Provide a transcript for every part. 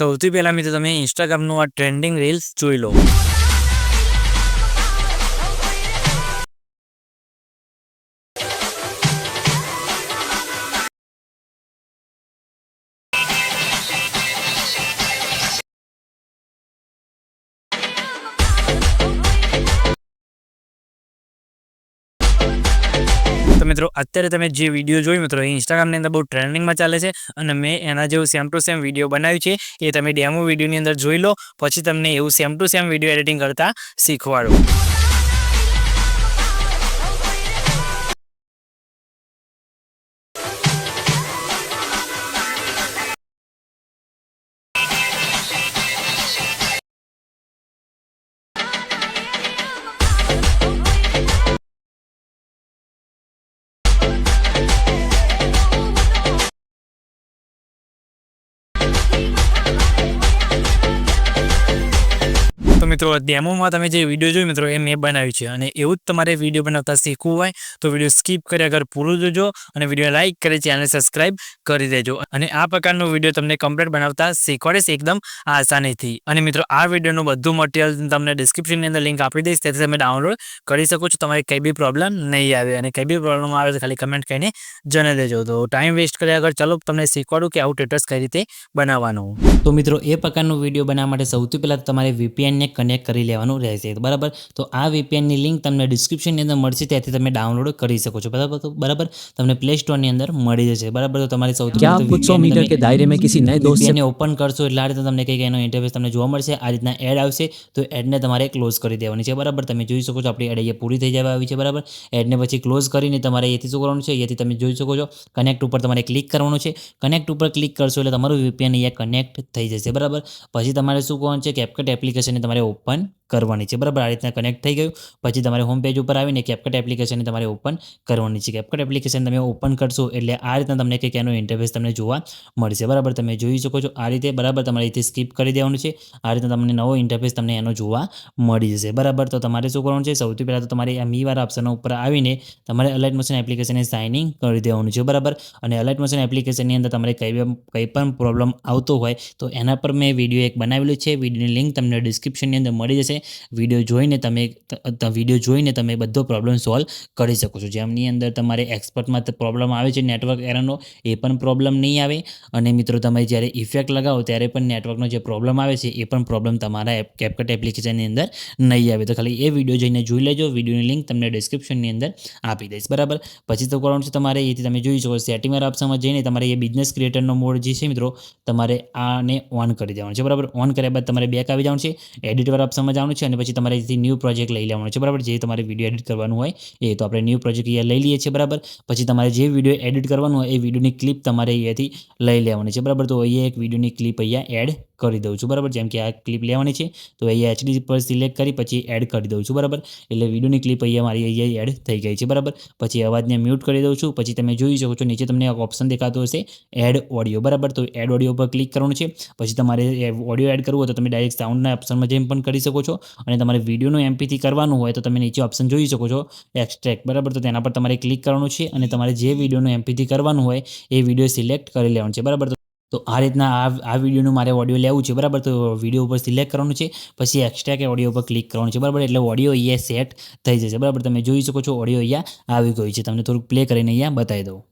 સૌથી પહેલા મિત્રો તમે ઇન્સ્ટાગ્રામનું આ ટ્રેન્ડિંગ રીલ્સ જોઈ લો। तो मित्रों अत्यारे तमे जे विडियो जोई मित्रों इंस्टाग्राम ની અંદર બહુ ટ્રેન્ડિંગ માં ચાલે છે અને મે એના જેવું સેમ ટુ સેમ વિડિયો બનાવ્યું છે। એ તમે ડેમો વિડિયો ની અંદર જોઈ લો, પછી તમને એવું same to same video editing કરતા શીખવાડું। तो मित्रों डेमो में तमे जे विडियो जोई मित्रों ए मैं बनाव्યું છે અને એવું જ તમારે વિડિયો બનાવતા શીખવું હોય તો વિડિયો સ્કીપ કર્યા વગર પૂરો જોજો અને વિડિયો લાઈક કરી ચેનલ સબસ્ક્રાઇબ કરી દેજો। અને આ પ્રકારનો વિડિયો તમને કમ્પ્લીટ બનાવતા શીખવાડીશ એકદમ આસાનીથી। અને મિત્રો આ વિડિયોનું બધું મટીરીયલ તમને ડિસ્ક્રિપ્શન ની અંદર લિંક આપી દઈશ, તેથી તમે ડાઉનલોડ કરી શકો છો। તમારે કઈ બી પ્રોબ્લેમ નહીં આવે અને કઈ બી પ્રોબ્લેમ આવે તો ખાલી કમેન્ટ કરીને જણાવી દેજો। તો ટાઈમ વેસ્ટ કર્યા વગર ચાલો તમને શીખવાડું કે આવું સ્ટેટસ કઈ રીતે બનાવવાનું। तो मित्रों ए प्रकारનો વિડિયો બનાવવા માટે સૌથી પહેલા તમારે VPN ને કનેક્ટ કરી લેવાનું રહેશે, બરાબર। तो આ VPN ની લિંક તમને ડિસ્ક્રિપ્શન ની અંદર મળશે, ત્યાંથી તમે ડાઉનલોડ કરી શકો છો, બરાબર। तो बराबर તમને પ્લે સ્ટોર ની અંદર મળી જશે, બરાબર। तो તમારે સૌથી क्या आप कुछ 100 मीटर के दायरे में किसी नए दोस्त से VPN ને ઓપન કરશો એટલે આ રીતે તમને કંઈક એનો ઇન્ટરફેસ તમને જોવા મળશે। આ રીતના એડ આવશે તો એડ ને તમારે ક્લોઝ કરી દેવાની છે, બરાબર। તમે જોઈ શકો છો આપણી એડ અહીંયા પૂરી થઈ જવા આવી છે, બરાબર। એડ ને પછી ક્લોઝ કરીને તમારે અહીંથી શું કરવાનું છે, અહીંથી તમે જોઈ શકો છો કનેક્ટ ઉપર તમારે ક્લિક કરવાનું છે। કનેક્ટ ઉપર ક્લિક કરશો એટલે તમારું VPN અહીંયા કનેક્ટ થઈ જશે, બરાબર। પછી તમારે શું કરવાનું છે, CapCut એપ્લિકેશનને તમારે ઓપન કરવાની છે, બરાબર। આ રીતના કનેક્ટ થઈ ગયું પછી તમારે હોમ પેજ ઉપર આવીને CapCut એપ્લિકેશનને તમારે ઓપન કરવાની છે। CapCut એપ્લિકેશન તમે ઓપન કરશો એટલે આ રીતના તમને કંઈક એનો ઇન્ટરફેસ તમને જોવા મળશે, બરાબર। તમે જોઈ શકો છો આ રીતે, બરાબર। તમારે અહીંથી સ્કીપ કરી દેવાનું છે। આ રીતે તમને નવો ઇન્ટરફેસ તમને એનો જોવા મળી જશે, બરાબર। તો તમારે શું કરવાનું છે, સૌથી પહેલાં તો તમારે આ મીવાળા ઓપ્શન ઉપર આવીને તમારે અલાઇટ મોશન એપ્લિકેશનને સાઇન ઇન કરી દેવાનું છે, બરાબર। અને અલાઇટ મોશન એપ્લિકેશનની અંદર તમારે કંઈ પણ પ્રોબ્લેમ આવતો હોય તો એના પર મેં વિડીયો એક બનાવેલો છે, વિડીયોની લિંક તમને ડિસ્ક્રિપ્શનની અંદર મળી જશે। વિડીયો જોઈને તમે બધો પ્રોબ્લેમ સોલ્વ કરી શકો છો। જેમની અંદર તમારે એક્સપર્ટમાં પ્રોબ્લેમ આવે છે નેટવર્ક એરરનો, એ પણ પ્રોબ્લેમ નહીં આવે। અને મિત્રો તમે જ્યારે ઇફેક્ટ લગાવો ત્યારે પણ નેટવર્કનો જે પ્રોબ્લેમ આવે છે એ પણ પ્રોબ્લેમ તમારા CapCut એપ્લિકેશનની અંદર નહીં આવે। તો ખાલી એ વિડીયો જઈને જોઈ લેજો, વિડીયોની લિંક તમને ડિસ્ક્રિપ્શનની અંદર આપી દઈશ, બરાબર। પછી તો કરવાનું છે તમારે એથી તમે જોઈ શકો સેટિંગવાળા ઓપ્શનમાં જઈને તમારે એ બિઝનેસ ક્રિએટરનો મોડ જે છે મિત્રો તમારે આને ઓન કરી દેવાનું છે, બરાબર। ઓન કર્યા બાદ તમારે બેક આવી જવાનું છે, એડિટવાળા ઓપ્શનમાં જવાનું છે અને પછી તમારે અહીંથી ન્યૂ પ્રોજેક્ટ લઈ લેવાનો છે, બરાબર। જે તમારે વિડીયો એડિટ કરવાનું હોય એ તો આપણે ન્યૂ પ્રોજેક્ટ અહીંયા લઈ લઈએ છીએ, બરાબર। પછી તમારે જે વિડીયો એડિટ કરવાનું હોય એ વિડીયોની ક્લિપ તમારે અહીંયાથી લઈ લેવાની છે, બરાબર। તો અહીંયા એક વિડીયોની ક્લિપ અહીંયા એડ કરી દઉં છું, બરાબર। જેમ કે આ ક્લિપ લેવાની છે તો અહીંયા HD પર સિલેક્ટ કરી પછી એડ કરી દઉં છું, બરાબર। એટલે વિડીયોની ક્લિપ અહીંયા મારી અહીંયા એડ થઈ ગઈ છે, બરાબર। પછી અવાજને મ્યુટ કરી દઉં છું। પછી તમે જોઈ શકો છો નીચે તમને એક ઓપ્શન દેખાતો હશે એડ ઓડિયો, બરાબર। તો એડ ઓડિયો પર ક્લિક કરવાનું છે। પછી તમારે ઓડિયો એડ કરવું હોય તો તમે ડાયરેક્ટ સાઉન્ડના ઓપ્શનમાં જઈને પણ કરી શકો છો અને તમારે વિડીયોનું MP3 કરવાનું હોય તો તમે નીચે ઓપ્શન જોઈ શકો છો એક્સટ્રેક્ટ, બરાબર। તો તેના પર તમારે ક્લિક કરવાનું છે અને તમારે જે વિડીયોનું MP3 કરવાનું હોય એ વિડીયો સિલેક્ટ કરી લેવાનું છે, બરાબર। તો આ રીતના આ વિડીયોનું મારે ઓડિયો લેવું છે, બરાબર। તો વિડીયો ઉપર સિલેક્ટ કરવાનું છે, પછી એક્સ્ટ્રા કે ઓડિયો ઉપર ક્લિક કરવાનું છે, બરાબર। એટલે ઓડિયો અહીંયા સેટ થઈ જશે, બરાબર। તમે જોઈ શકો છો ઓડિયો અહીંયા આવી ગયું છે। તમને થોડુંક પ્લે કરીને અહીંયા બતાવી દઉં,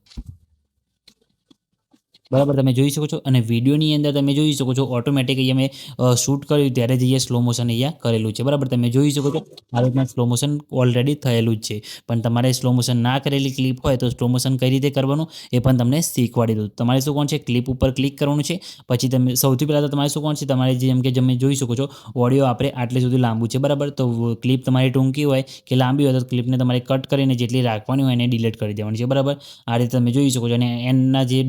બરાબર। તમે જોઈ શકો છો અને વિડીયોની અંદર તમે જોઈ શકો છો ઓટોમેટિક અહીંયા મેં શૂટ કર્યું ત્યારે જ અહીંયા સ્લો મોશન અહીંયા કરેલું છે, બરાબર। તમે જોઈ શકો છો આ રીતના સ્લો મોશન ઓલરેડી થયેલું જ છે, પણ તમારે સ્લો મોશન ના કરેલી ક્લિપ હોય તો સ્લો મોશન કઈ રીતે કરવાનું એ પણ તમને શીખવાડી દઉં। તમારે શું કોણ છે, ક્લિપ ઉપર ક્લિક કરવાનું છે। પછી તમે સૌથી પહેલાં તો તમારે શું કોણ છે, તમારે જેમ કે તમે જોઈ શકો છો ઓડિયો આપણે આટલે સુધી લાંબુ છે, બરાબર। તો ક્લિપ તમારી ટૂંકી હોય કે લાંબી હોય તો ક્લિપને તમારે કટ કરીને જેટલી રાખવાની હોય એને ડિલીટ કરી દેવાની છે, બરાબર। આ રીતે તમે જોઈ શકો છો અને એના જે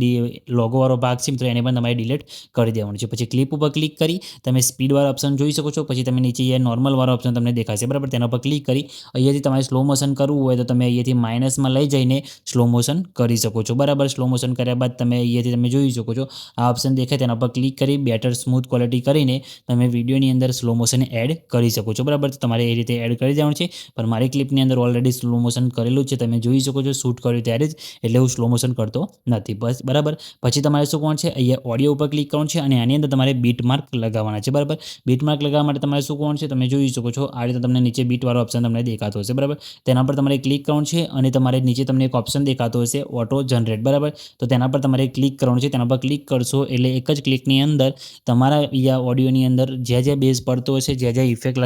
લોગોવાળો ભાગ છે મિત્રો એને પણ તમારે ડિલીટ કરી દેવાનું છે। પછી ક્લિપ ઉપર ક્લિક કરી તમે સ્પીડવાળા ઓપ્શન જોઈ શકો છો। પછી તમે નીચે અહીંયા નોર્મલવાળો ઓપ્શન તમને દેખાશે, બરાબર। તેના પર ક્લિક કરી અહીંયાથી તમારે સ્લો મોશન કરવું હોય તો તમે અહીંયાથી માઇનસમાં લઈ જઈને સ્લો મોશન કરી શકો છો, બરાબર। સ્લો મોશન કર્યા બાદ તમે અહીંયાથી તમે જોઈ શકો છો આ ઓપ્શન દેખાય તેના પર ક્લિક કરી બેટર સ્મૂથ ક્વોલિટી કરીને તમે વિડીયોની અંદર સ્લો મોશન એડ કરી શકો છો, બરાબર। તો તમારે એ રીતે એડ કરી દેવાનું છે, પણ મારી ક્લિપની અંદર ઓલરેડી સ્લો મોશન કરેલું છે, તમે જોઈ શકો છો શૂટ કર્યું ત્યારે જ, એટલે હું સ્લો મોશન કરતો નથી, બસ, બરાબર। પછી પછી તમારે શું કરવાનું છે, અહીંયા ઓડિયો ઉપર ક્લિક કરવાનું છે અને આની અંદર તમારે બીટ માર્ક લગાવવાના છે. બરાબર, બીટ માર્ક લગાવવા માટે તમારે શું કરવાનું છે, તમે જોઈ શકો છો આ રીતે તમને નીચે બીટવાળો ઓપ્શન તમને દેખાતો હશે. બરાબર, તેના પર તમારે ક્લિક કરવાનું છે અને તમારે નીચે તમને એક ઓપ્શન દેખાતો હશે ઓટો જનરેટ. બરાબર, તો તેના પર તમારે ક્લિક કરવાનું છે. તેના પર ક્લિક કરશો એટલે એક જ ક્લિકની અંદર તમારા અહીંયા ઓડિયોની અંદર જ્યાં બેઝ પડતો હશે, જ્યાં ઇફેક્ટ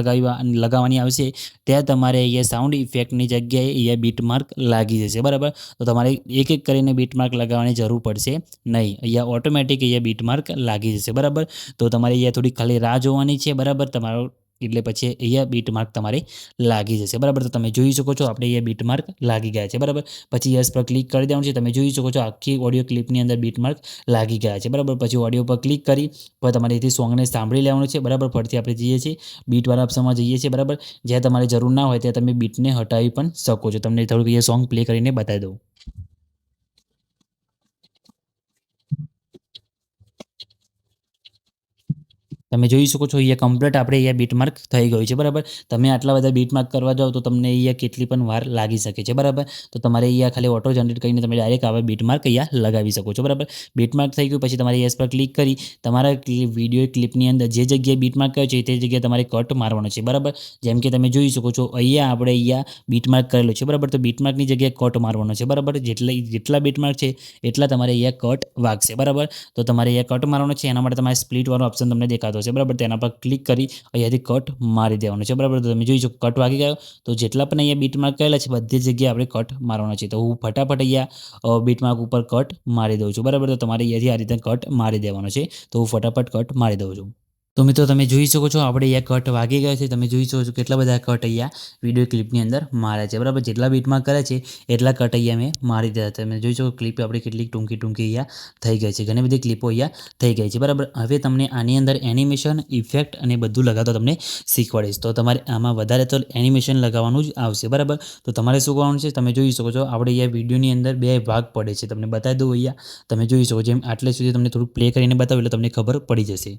લગાવવાની આવશે, ત્યાં તમારે અહીંયા સાઉન્ડ ઇફેક્ટની જગ્યાએ અહીંયા બીટ માર્ક લાગી જશે. બરાબર, તો તમારે એક એક કરીને બીટ માર્ક લગાવવાની જરૂર પડશે નહીં. અહીંયા ઓટોમેટિક અહીંયા બીટ માર્ક લાગી જશે. બરાબર, તો તમારે અહીંયા થોડી ખાલી રાહ જોવાની છે. બરાબર, તમારો એટલે પછી અહીંયા બીટ માર્ક તમારે લાગી જશે. બરાબર, તો તમે જોઈ શકો છો આપણે અહીંયા બીટ માર્ક લાગી ગયા છે. બરાબર, પછી યસ પર ક્લિક કરી દેવાનું છે. તમે જોઈ શકો છો આખી ઓડિયો ક્લિપની અંદર બીટ માર્ક લાગી ગયા છે. બરાબર, પછી ઓડિયો પર ક્લિક કરી પછી તમારે અહીંથી સોંગને સાંભળી લેવાનું છે. બરાબર, ફરીથી આપણે જઈએ છીએ બીટવાળા ઓપ્શનમાં જઈએ છીએ. બરાબર, જ્યાં તમારે જરૂર ના હોય ત્યાં તમે બીટને હટાવી પણ શકો છો. તમને થોડુંક અહીંયા સોંગ પ્લે કરીને બતાવી દઉં. તમે જોઈ શકો છો અહીંયા કમ્પ્લીટ આપણે અહીંયા બીટમાર્ક થઈ ગયું છે. બરાબર, તમે આટલા બધા બીટમાર્ક કરવા જાઓ તો તમને અહીંયા કેટલી પણ વાર લાગી શકે છે. બરાબર, તો તમારે અહીંયા ખાલી ઓટો જનરેટ કરીને તમે ડાયરેક્ટ આવા બીટમાર્ક અહીંયા લગાવી શકો છો. બરાબર, બીટમાર્ક થઈ ગયું પછી તમારે યસ પર ક્લિક કરી તમારા વિડીયો ક્લિપની અંદર જે જગ્યાએ બીટમાર્ક કર્યો છે તે જગ્યાએ તમારે કટ મારવાનો છે. બરાબર, જેમ કે તમે જોઈ શકો છો આપણે અહીંયા બીટમાર્ક કરેલો છે. બરાબર, તો બીટમાર્કની જગ્યાએ કટ મારવાનો છે. બરાબર, જેટલા બીટમાર્ક છે એટલા તમારે અહીંયા કટ વાગશે. બરાબર, તો તમારે અહીંયા કટ મારવાનો છે. એના માટે તમારે સ્પ્લિટવાળો ઓપ્શન તમને દેખાતો છે. બરાબર, તેના પર ક્લિક કરી અહીંયાથી કટ મારી દેવાનો છે. બરાબર, તો તમે જોઈ શકો કટ વાગી ગયો. તો જેટલા પણ અહીંયા બીટમાર્ક કરેલા છે બધી જગ્યાએ આપણે કટ મારવાનો છે. તો હું ફટાફટ અહીંયા બીટમાર્ક ઉપર કટ મારી દઉં છું. બરાબર, તો તમારે અહીંયાથી આ રીતે કટ મારી દેવાનો છે. તો હું ફટાફટ કટ મારી દઉં છું. તો મિત્રો તમે જોઈ શકો છો આપણે અહીંયા કટ વાગી ગયા છે. તમે જોઈ શકો છો કેટલા બધા કટ અહીંયા વિડીયો ક્લિપની અંદર માર્યા છે. બરાબર, જેટલા બીટમાર્ક કરે છે એટલા કટ અહીંયા મેં મારી દીધા. તમે જોઈ શકો ક્લિપ આપણી કેટલી ટૂંકી અહીંયા થઈ ગઈ છે. ઘણી બધી ક્લિપો અહીંયા થઈ ગઈ છે. બરાબર, હવે તમને આની અંદર એનિમેશન ઇફેક્ટ અને બધું લગાવતા તમને શીખવાડીશ. તો તમારે આમાં વધારે તો એનિમેશન લગાવવાનું જ આવશે. બરાબર, તો તમારે શું કરવાનું છે, તમે જોઈ શકો છો આપણે અહીંયા વિડીયોની અંદર બે ભાગ પડે છે. તમને બતાવી દઉં અહીંયા તમે જોઈ શકો જેમ આટલે સુધી તમને થોડુંક પ્લે કરીને બતાવ્યું એટલે તમને ખબર પડી જશે.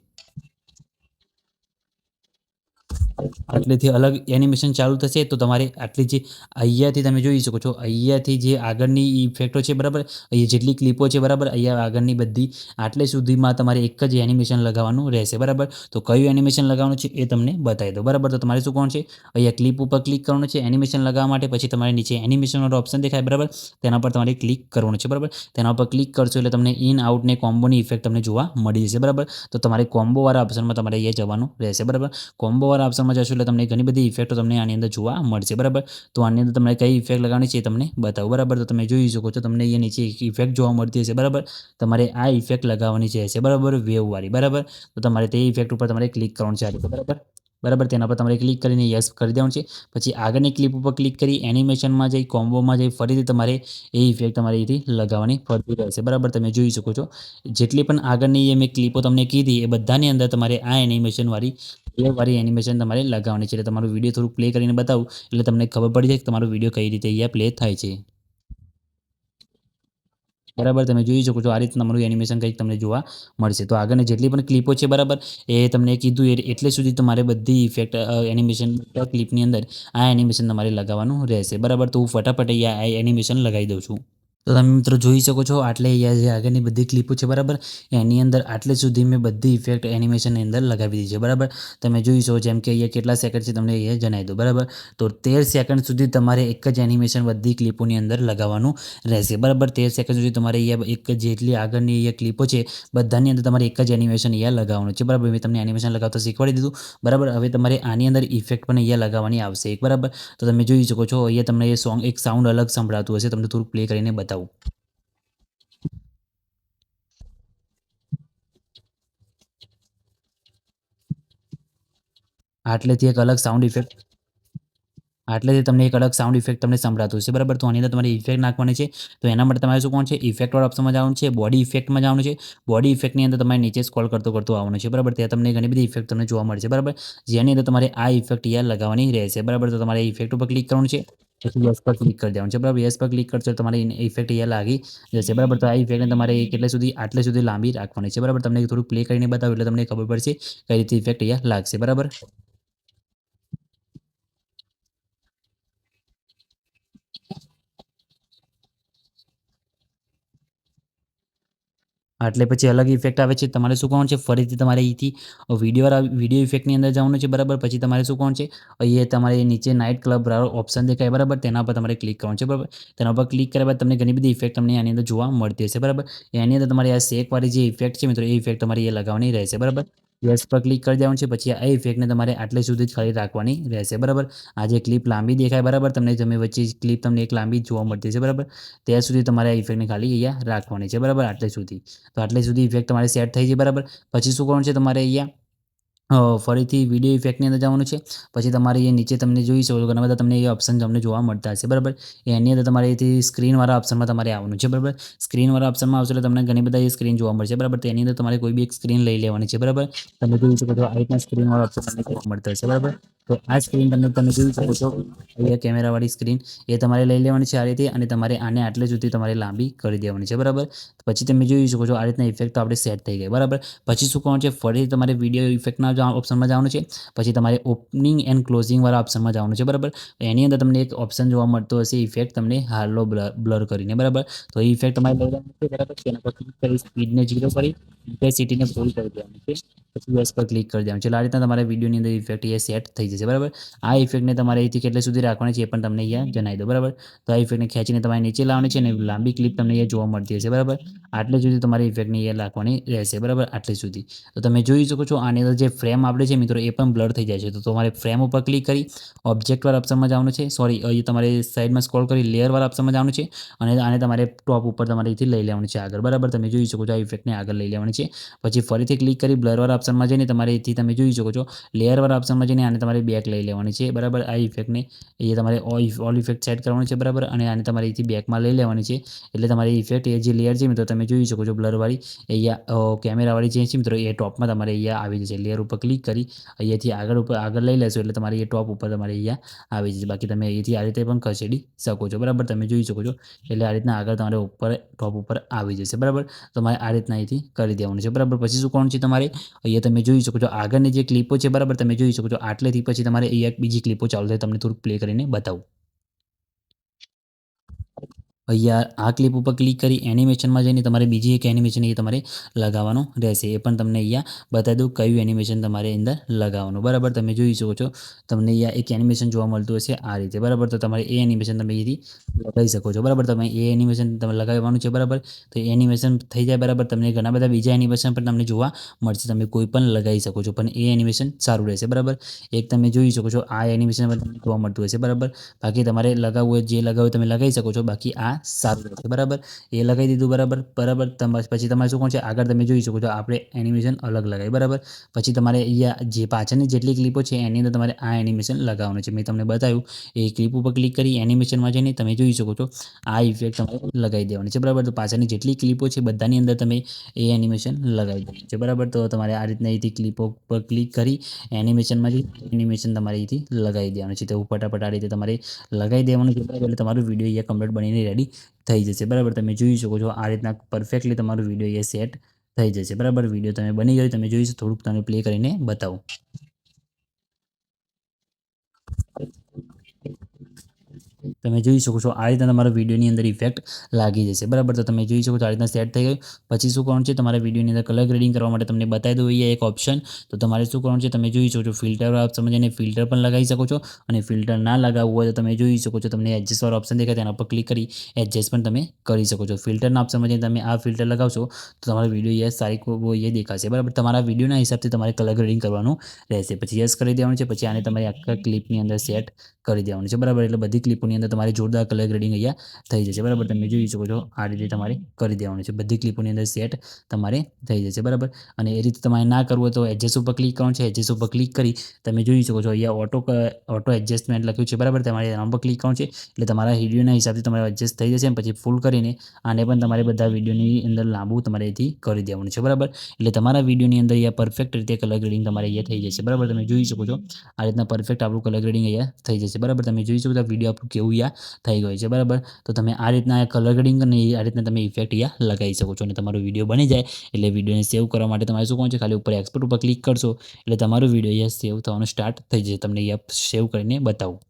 આટલેથી અલગ એનિમેશન ચાલુ થશે તો તમારે આટલી જે અહીંયાથી તમે જોઈ શકો છો અહીંયાથી જે આગળની ઇફેક્ટો છે. બરાબર, અહીંયા જેટલી ક્લિપો છે. બરાબર, અહીંયા આગળની બધી આટલે સુધીમાં તમારે એક જ એનિમેશન લગાવવાનું રહેશે. બરાબર, તો કયું એનિમેશન લગાવવાનું છે એ તમને બતાવી દો. બરાબર, તો તમારે શું કરવાનું છે, અહીંયા ક્લિપ ઉપર ક્લિક કરવાનું છે એનિમેશન લગાવવા માટે. પછી તમારે નીચે એનિમેશનનો ઓપ્શન દેખાય. બરાબર, તેના પર તમારે ક્લિક કરવાનું છે. બરાબર, તેના પર ક્લિક કરશો એટલે તમને ઇન આઉટ ને કોમ્બોની ઇફેક્ટ તમને જોવા મળી જશે. બરાબર, તો તમારે કોમ્બોવાળા ઓપ્શનમાં તમારે અહીંયા જવાનું રહેશે. બરાબર, કોમ્બોવાળા ઓપ્શનમાં જશો એટલે તમને ઘણી બધી ઇફેક્ટો તમને આની અંદર જોવા મળશે. બરાબર, તો આની અંદર તમને કઈ ઇફેક્ટ લગાવવાની છે એ તમને બતાવો. બરાબર, તો તમે જોઈ શકો છો તમને અહીંયા નીચે એક ઇફેક્ટ જોવા મળતી હશે. બરાબર, તમારે આ ઇફેક્ટ લગાવવાની છે. બરાબર, વેવવાળી. બરાબર, તો તમારે તે ઇફેક્ટ ઉપર તમારે ક્લિક કરવાનું છે. બરાબર, તેના પર તમારે ક્લિક કરીને યસ કરી દેવાનું છે. પછી આગળની ક્લિપ ઉપર ક્લિક કરી એનિમેશનમાં જઈ કોમ્બોમાં જઈ ફરીથી તમારે એ ઇફેક્ટ તમારે અહીંથી લગાવવાની ફરતી રહેશે. બરાબર, તમે જોઈ શકો છો જેટલી પણ આગળની મેં ક્લિપો તમને કીધી એ બધાની અંદર તમારે આ એનિમેશનવાળી એનિમેશન તમારે લગાવવાની છે. એટલે તમારું વિડીયો થોડું પ્લે કરીને બતાવું એટલે તમને ખબર પડી જાય કે તમારો વિડીયો કઈ રીતે અહીંયા પ્લે થાય છે. બરાબર, તમે જોઈ શકો છો આ રીતે તમારું એનિમેશન કંઈક તમને જોવા મળશે. તો આગળની જેટલી પણ ક્લિપો છે. બરાબર, એ તમને કીધું એટલે સુધી તમારે બધી ઇફેક્ટ એનિમેશન ક્લિપની અંદર આ એનિમેશન તમારે લગાવવાનું રહેશે. બરાબર, તો હું ફટાફટ અહીંયા આ એનિમેશન લગાવી દઉં છું. તો તમે મિત્રો જોઈ શકો છો આટલે અહીંયા જે આગળની બધી ક્લિપો છે. બરાબર, એની અંદર આટલે સુધી મેં બધી ઇફેક્ટ એનિમેશનની અંદર લગાવી દીધી છે. બરાબર, તમે જોઈ શકો જેમ કે અહીંયા કેટલા સેકન્ડ છે તમને અહીંયા જણાવી દો. બરાબર, તો 13 સેકન્ડ સુધી તમારે એક જ એનિમેશન બધી ક્લિપોની અંદર લગાવવાનું રહેશે. બરાબર, 13 સેકન્ડ સુધી તમારે અહીંયા એક જેટલી આગળની અહીંયા ક્લિપો છે બધાની અંદર તમારે એક જ એનિમેશન અહીંયા લગાવવાનું છે. બરાબર, મેં તમને એનિમેશન લગાવતા શીખવાડી દીધું. બરાબર, હવે તમારે આની અંદર ઇફેક્ટ પણ અહીંયા લગાવવાની આવશે. બરાબર, તો તમે જોઈ શકો છો અહીંયા તમને એ સોંગ એક સાઉન્ડ અલગ સંભળાતું હશે. તમને થોડું પ્લે કરીને બતાવું. આટલેથી એક અલગ સાઉન્ડ ઇફેક્ટ તમને એક અલગ સાઉન્ડ ઇફેક્ટ તમને સંભળાતું હશે. બરાબર, તો આની અંદર તમારે ઇફેક્ટ નાખવાની છે. તો એના માટે તમારે શું કરવાનું છે, ઇફેક્ટવાળા ઓપ્શનમાં જવાનું છે, બોડી ઇફેક્ટમાં જવાનું છે. બોડી ઇફેક્ટની અંદર તમારે નીચે સ્ક્રોલ કરતો આવવાનું છે. બરાબર, ત્યાં તમને ઘણી બધી ઇફેક્ટ તમને જોવા મળશે. બરાબર, જેની અંદર તમારે આ ઇફેક્ટ અહીંયા લગાવવાની રહેશે. બરાબર, તો તમારે ઇફેક્ટ ઉપર ક્લિક કરવાનું છે. પછી યસ પર ક્લિક કરી દેવાનું છે. બરાબર, યસ પર ક્લિક કરશો તમારે ઇફેક્ટ અહીંયા લાગી જશે. બરાબર, તો આ ઇફેક્ટને તમારે આટલે સુધી લાંબી રાખવાની છે. બરાબર, તમને થોડું પ્લે કરીને બતાવું એટલે તમને ખબર પડશે કઈ રીતે ઇફેક્ટ અહીંયા લાગશે. બરાબર, એટલે પછી અલગ ઇફેક્ટ આવે છે. તમારે શું કરવાનું છે, ફરીથી તમારે અહીંથી વિડીયો ઇફેક્ટની અંદર જવાનું છે, બરાબર. પછી તમારે શું કરવાનું છે, અહીંયા તમારે નીચે નાઇટ ક્લબ ઓપ્શન દેખાય, બરાબર. તેના પર તમારે ક્લિક કરવાનું છે, બરાબર. તેના પર ક્લિક કર્યા બાદ તમને ઘણી બધી ઇફેક્ટ તમને આની અંદર જોવા મળતી હશે, બરાબર. એની અંદર તમારે આ શેકવાળી જે ઇફેક્ટ છે મિત્રો, એ ઇફેક્ટ તમારે એ લગાવવાની રહેશે, બરાબર. યસ પર ક્લિક કરી દેવાનું છે. પછી આ ઇફેક્ટને તમારે આટલે સુધી જ ખાલી રાખવાની રહેશે, બરાબર. આ જે ક્લિપ લાંબી દેખાય, બરાબર, તમે વચ્ચે ક્લિપ તમને એક લાંબી જોવા મળતી છે, બરાબર. ત્યાં સુધી તમારે આ ઇફેક્ટને ખાલી અહીંયા રાખવાની છે, બરાબર. આટલે સુધી તો આટલે સુધી ઇફેક્ટ તમારે સેટ થઈ છે, બરાબર. પછી શું કરવાનું છે, તમારે અહીંયા ફરીથી વિડીયો ઇફેક્ટની અંદર જવાનું છે. પછી તમારે એ નીચે તમને જોઈ શકો છો ઘણા બધા તમને એ ઓપ્શન તમને જોવા મળતા હશે, બરાબર. એની અંદર તમારે અહીંથી સ્ક્રીનવાળા ઓપ્શનમાં તમારે આવવાનું છે, બરાબર. સ્ક્રીનવાળા ઓપ્શનમાં આવશે એટલે તમને ઘણી બધા એ સ્ક્રીન જોવા મળશે, બરાબર. તો એની અંદર તમારે કોઈ બી એક સ્ક્રીન લઈ લેવાની છે, બરાબર. તમે જોઈ શકો છો આ રીતના સ્ક્રીનવાળા ઓપ્શન તમને જોવા મળતા હશે, બરાબર. તો આ સ્ક્રીન તમે જોઈ શકો છો, અહીંયા કેમેરાવાળી સ્ક્રીન એ તમારે લઈ લેવાની છે આ રીતે, અને તમારે આને આટલે સુધી તમારે લાંબી કરી દેવાની છે, બરાબર. પછી તમે જોઈ શકો છો આ રીતના ઇફેક્ટ આપણે સેટ થઈ ગઈ, બરાબર. પછી શું કરવાનું છે, ફરી તમારે વિડીયો ઇફેક્ટના ઓપ્શનમાં જવાનું છે. પછી તમારે ઓપનિંગ એન્ડ ક્લોઝિંગ વાળા ઓપ્શનમાં જવાનું છે, બરાબર. એની અંદર તમને એક ઓપ્શન જોવા મળતો હશે ઇફેક્ટ તમને હાલો બ્લર કરીને, બરાબર. તો એ ઇફેક્ટ તમારે લઈ લેવાનું છે, બરાબર. તેના પર ક્લિક કરી સ્પીડને 0 કરી ઇન્ટેન્સિટીને ફૂલ કરી દેવાનું છે. પછી યસ પર ક્લિક કરી દેવાનું છે. આ રીતના તમારા વિડીયોની અંદર ઇફેક્ટ એ સેટ થઈ જશે, બરાબર. આ ઇફેક્ટને તમારે અહીંથી કેટલે સુધી રાખવાની છે એ પણ તમને અહીંયા જણાવી દો, બરાબર. તો આ ઇફેક્ટને ખેંચીને તમારે નીચે લાવવાની છે અને લાંબી ક્લિપ તમને અહીંયા જોવા મળતી હશે, બરાબર. આટલે સુધી તમારી ઇફેક્ટને અહીંયા રાખવાની રહેશે, બરાબર. આટલે સુધી તો તમે જોઈ શકો છો આની અંદર જે ફ્રેમ આપણે છે મિત્રો એ પણ બ્લર થઈ જાય છે. તો તમારે ફ્રેમ ઉપર ક્લિક કરી ઓબ્જેક્ટવાળા ઓપ્શનમાં જવાનું છે, અહીં તમારે સાઈડમાં સ્ક્રોલ કરી લેયરવાળા ઓપ્શનમાં જવાનું છે, અને આને તમારે ટોપ ઉપર તમારે અહીંથી લઈ લેવાનું છે આગળ, બરાબર. તમે જોઈ શકો છો આ ઇફેક્ટને આગળ લઈ લેવાની છે. પછી ફરીથી ક્લિક કરી બ્લરવાળા ઓપ્શનમાં જઈને તમારે અહીંથી તમે જોઈ શકો છો લેયરવાળા ઓપ્શનમાં જઈને આને તમારે બેક લઈ લેવાની છે, બરાબર. આ ઇફેક્ટને એ તમારે ઓલ ઇફેક્ટ સેટ કરવાની છે, બરાબર. અને આને તમારે અહીંથી બેકમાં લઈ લેવાની છે. એટલે તમારી ઇફેક્ટ એ જે લેયર છે મિત્રો તમે જોઈ શકો છો બ્લરવાળી અહીંયા કેમેરાવાળી જે છે મિત્રો એ ટોપમાં તમારે અહીંયા આવી જશે. લેયર ઉપર ક્લિક કરી અહીંયાથી આગળ લઈ લેશો એટલે તમારે એ ટોપ ઉપર તમારે અહીંયા આવી જશે. બાકી તમે અહીંથી આ રીતે પણ ખસેડી શકો છો, બરાબર. તમે જોઈ શકો છો એટલે આ રીતના આગળ તમારે ઉપર ટોપ ઉપર આવી જશે, બરાબર. તમારે આ રીતના અહીંથી કરી દેવાનું છે, બરાબર. પછી શું કરવાનું છે તમારે અહીંયા તમે જોઈ શકો છો આગળની જે ક્લિપો છે, બરાબર. તમે જોઈ શકો છો આટલેથી પછી તમારે અહીંયા બીજી ક્લિપો ચાલુ થાય તમને થોડુંક પ્લે કરીને બતાવું. અહીંયા આ ક્લિપ ઉપર ક્લિક કરી એનિમેશનમાં જઈને તમારે બીજી એક એનિમેશન એ તમારે લગાવવાનું રહેશે. એ પણ તમને અહીંયા બતાવી દઉં કયું એનિમેશન તમારે અંદર લગાવવાનું, બરાબર. તમે જોઈ શકો છો તમને અહીંયા એક એનિમેશન જોવા મળતું હશે આ રીતે, બરાબર. તો તમારે એ એનિમેશન તમે અહીંથી લગાવી શકો છો, બરાબર. તમે એ એનિમેશન તમે લગાવવાનું છે, બરાબર. તો એ એનિમેશન થઈ જાય, બરાબર. તમને ઘણા બધા બીજા એનિમેશન પણ તમને જોવા મળશે. તમે કોઈ પણ લગાવી શકો છો, પણ એ એનિમેશન સારું રહેશે, બરાબર. એક તમે જોઈ શકો છો આ એનિમેશન પણ તમને જોવા મળતું હશે, બરાબર. બાકી તમારે લગાવવું હોય જે લગાવવું તમે લગાવી શકો છો. બાકી આ સારું રહેશે, બરાબર. એ લગાવી દીધું, બરાબર. પછી તમારે શું કોણ છે આગળ તમે જોઈ શકો છો આપણે એનિમેશન અલગ લગાવી, બરાબર. પછી તમારે અહીંયા જે પાછળની જેટલી ક્લિપો છે એની અંદર તમારે આ એનિમેશન લગાવવાનું છે. મેં તમને બતાવ્યું એ ક્લિપ ઉપર ક્લિક કરી એનિમેશનમાં જઈને તમે જોઈ શકો છો આ ઇફેક્ટ તમારે લગાવી દેવાની છે, બરાબર. તો પાછળની જેટલી ક્લિપો છે બધાની અંદર તમે એ એનિમેશન લગાવી દેવાનું છે, બરાબર. તો તમારે આ રીતના અહીંથી ક્લિપો પર ક્લિક કરી એનિમેશનમાં જઈ એનિમેશન તમારે અહીંથી લગાવી દેવાનું છે. તો ફટાફટ આ રીતે તમારે લગાવી દેવાનું છે, બરાબર. એટલે તમારું વિડીયો અહીંયા કમ્પ્લીટ બનીને રેડી થઈ જશે, બરાબર. તમે જોઈ શકો છો આ રીતના પરફેક્ટલી તમારું વિડીયો એ સેટ થઈ જશે, બરાબર. વિડીયો તમે બની ગયો તમે જોઈશું થોડુંક તમે પ્લે કરીને બતાવો. તમે જોઈ શકો છો આ રીતના તમારા વિડીયોની અંદર ઇફેક્ટ લાગી જશે, બરાબર. તો તમે જોઈ શકો છો આ રીતના સેટ થઈ ગયું. પછી શું કરવાનું છે તમારા વિડીયોની અંદર કલર ગ્રેડિંગ કરવા માટે તમને બતાવી દઉં અહીંયા એક ઓપ્શન. તો તમારે શું કરવાનું છે તમે જોઈ શકો છો ફિલ્ટર ઓપ્શનમાં જઈને ફિલ્ટર પણ લગાવી શકો છો, અને ફિલ્ટર ના લગાવવું હોય તો તમે જોઈ શકો છો તમને એડજસ્ટ વાળો ઓપ્શન દેખાય તેના પર ક્લિક કરી એડજસ્ટ પણ તમે કરી શકો છો. ફિલ્ટરના ઓપ્શનમાં જઈને તમે આ ફિલ્ટર લગાવશો તો તમારો વિડીયો એ સારી એ દેખાશે, બરાબર. તમારા વિડીયોના હિસાબથી તમારે કલર ગ્રેડિંગ કરવાનું રહેશે. પછી યસ કરી દેવાનું છે. પછી આને તમારે આખા ક્લિપની અંદર સેટ કરી દેવાનું છે, બરાબર. એટલે બધી ક્લિપોની અંદર તમારે જોરદાર કલર ગ્રેડિંગ અહીંયા થઈ જશે, બરાબર. તમે જોઈ શકો છો આ રીતે તમારે કરી દેવાનું છે. બધી ક્લિપોની અંદર સેટ તમારે થઈ જશે, બરાબર. અને એ રીતે તમારે ના કરવું હોય તો એડજસ્ટ ઉપર ક્લિક કરવાનું છે. એડજસ્ટ ઉપર ક્લિક કરી તમે જોઈ શકો છો અહીંયા ઓટો એડજસ્ટમેન્ટ લખ્યું છે, બરાબર. તમારે એના પર ક્લિક કરવાનું છે એટલે તમારા વિડીયોના હિસાબથી તમારે એડજસ્ટ થઈ જશે. પછી ફૂલ કરીને આને પણ તમારે બધા વિડીયોની અંદર લાંબુ તમારે અહીંથી કરી દેવાનું છે, બરાબર. એટલે તમારા વિડીયોની અંદર અહીંયા પરફેક્ટ રીતે કલર ગ્રેડિંગ તમારે અહીંયા થઈ જશે, બરાબર. તમે જોઈ શકો છો આ રીતના પરફેક્ટ આપણું કલર ગ્રેડિંગ અહીંયા થઈ જશે, બરાબર. તમે જોઈ શકો છો વિડીયો આપણું કેવું અહીંયા થઈ ગયું છે, બરાબર. તો તમે આ રીતના કલર ગ્રેડિંગ અને આ રીતના તમે ઇફેક્ટ અહીંયા લગાવી શકો છો. અને તમારો વિડીયો બની જાય એટલે વિડીયોને સેવ કરવા માટે તમારે શું કરવાનું છે ખાલી ઉપર એક્સપોર્ટ ઉપર ક્લિક કરશો એટલે તમારો વિડીયો અહીંયા સેવ થવાનું સ્ટાર્ટ થઈ જશે. તમને અહીંયા સેવ કરીને બતાવું.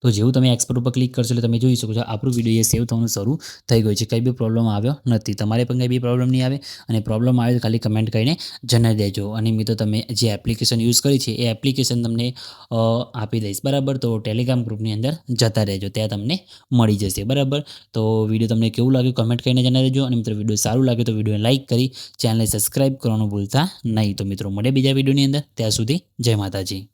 તો જેવું તમે એક્સપોર્ટ ઉપર ક્લિક કરશો એટલે તમે જોઈ શકો છો આપણું વિડીયો એ સેવ થવાનું શરૂ થઈ ગયું છે. કંઈ બી પ્રોબ્લેમ આવ્યો નથી. તમારે પણ કંઈ બી પ્રોબ્લેમ નહીં આવે અને પ્રોબ્લેમ આવે તો ખાલી કમેન્ટ કરીને જણાવી દેજો. અને મિત્રો તમે જે એપ્લિકેશન યુઝ કરી છે એ એપ્લિકેશન તમને આપી દઈશ બરાબર. તો ટેલિગ્રામ ગ્રુપની અંદર જતા રહેજો, ત્યાં તમને મળી જશે બરાબર. તો વિડીયો તમને કેવું લાગ્યું કમેન્ટ કરીને જણાવી દેજો. અને મિત્રો વિડીયો સારું લાગે તો વિડીયોને લાઇક કરી ચેનલને સબસ્ક્રાઇબ કરવાનું ભૂલતા નહીં. તો મિત્રો મળે બીજા વિડીયોની અંદર, ત્યાં સુધી જય માતાજી.